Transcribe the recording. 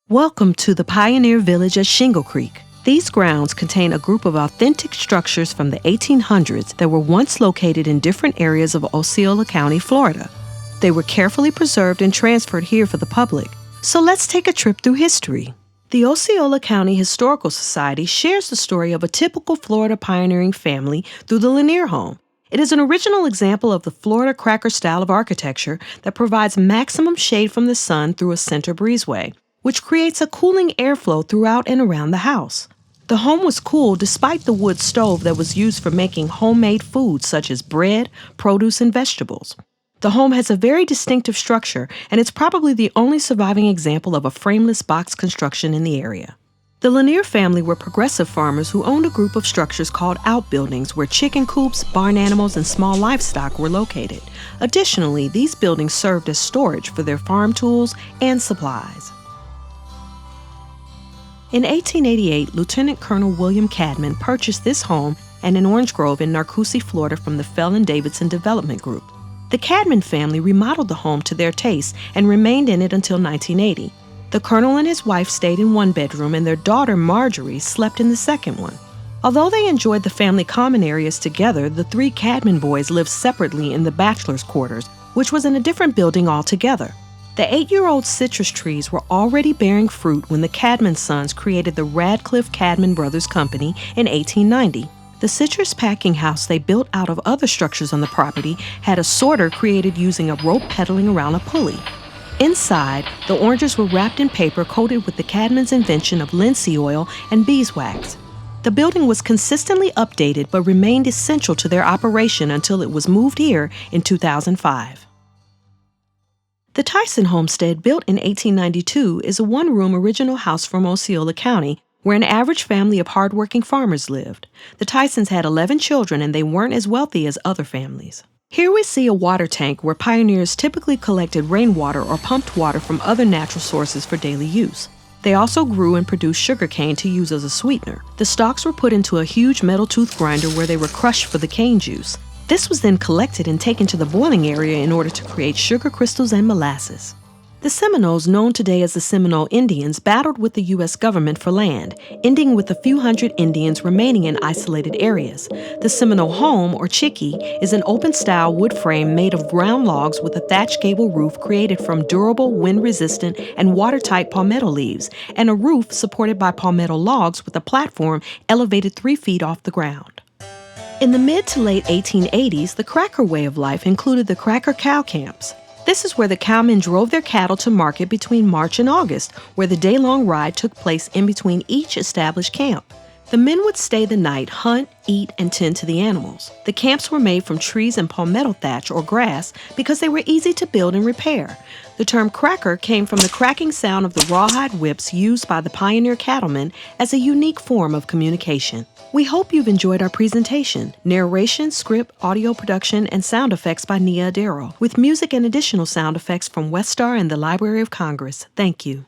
Welcome to the Pioneer Village at Shingle Creek. These grounds contain a group of authentic structures from the 1800s that were once located in different areas of Osceola County, Florida. They were carefully preserved and transferred here for the public. So let's take a trip through history. The Osceola County Historical Society shares the story of a typical Florida pioneering family through the Lanier home. It is an original example of the Florida cracker style of architecture that provides maximum shade from the sun through a center breezeway, which creates a cooling airflow throughout and around the house. The home was cool despite the wood stove that was used for making homemade foods such as bread, produce, and vegetables. The home has a very distinctive structure, and it's probably the only surviving example of a frameless box construction in the area. The Lanier family were progressive farmers who owned a group of structures called outbuildings where chicken coops, barn animals, and small livestock were located. Additionally, these buildings served as storage for their farm tools and supplies. In 1888, Lieutenant Colonel William Cadman purchased this home and an orange grove in Narcoossee, Florida from the Fell & Davidson Development Group. The Cadman family remodeled the home to their taste and remained in it until 1980. The colonel and his wife stayed in one bedroom and their daughter Marjorie slept in the second one. Although they enjoyed the family common areas together, the three Cadman boys lived separately in the bachelor's quarters, which was in a different building altogether. The 8-year-old citrus trees were already bearing fruit when the Cadman sons created the Radcliffe Cadman Brothers Company in 1890. The citrus packing house they built out of other structures on the property had a sorter created using a rope pedaling around a pulley. Inside, the oranges were wrapped in paper coated with the Cadman's invention of linseed oil and beeswax. The building was consistently updated but remained essential to their operation until it was moved here in 2005. The Tyson homestead, built in 1892, is a one-room original house from Osceola County where an average family of hardworking farmers lived. The Tysons had 11 children and they weren't as wealthy as other families. Here we see a water tank where pioneers typically collected rainwater or pumped water from other natural sources for daily use. They also grew and produced sugarcane to use as a sweetener. The stalks were put into a huge metal tooth grinder where they were crushed for the cane juice. This was then collected and taken to the boiling area in order to create sugar crystals and molasses. The Seminoles, known today as the Seminole Indians, battled with the U.S. government for land, ending with a few hundred Indians remaining in isolated areas. The Seminole home, or chickee, is an open-style wood frame made of round logs with a thatched gable roof created from durable, wind-resistant, and watertight palmetto leaves, and a roof supported by palmetto logs with a platform elevated 3 feet off the ground. In the mid to late 1880s, the cracker way of life included the cracker cow camps. This is where the cowmen drove their cattle to market between March and August, where the day-long ride took place in between each established camp. The men would stay the night, hunt, eat, and tend to the animals. The camps were made from trees and palmetto thatch or grass because they were easy to build and repair. The term cracker came from the cracking sound of the rawhide whips used by the pioneer cattlemen as a unique form of communication. We hope you've enjoyed our presentation. Narration, script, audio production, and sound effects by Nia Adero, with music and additional sound effects from Westar and the Library of Congress. Thank you.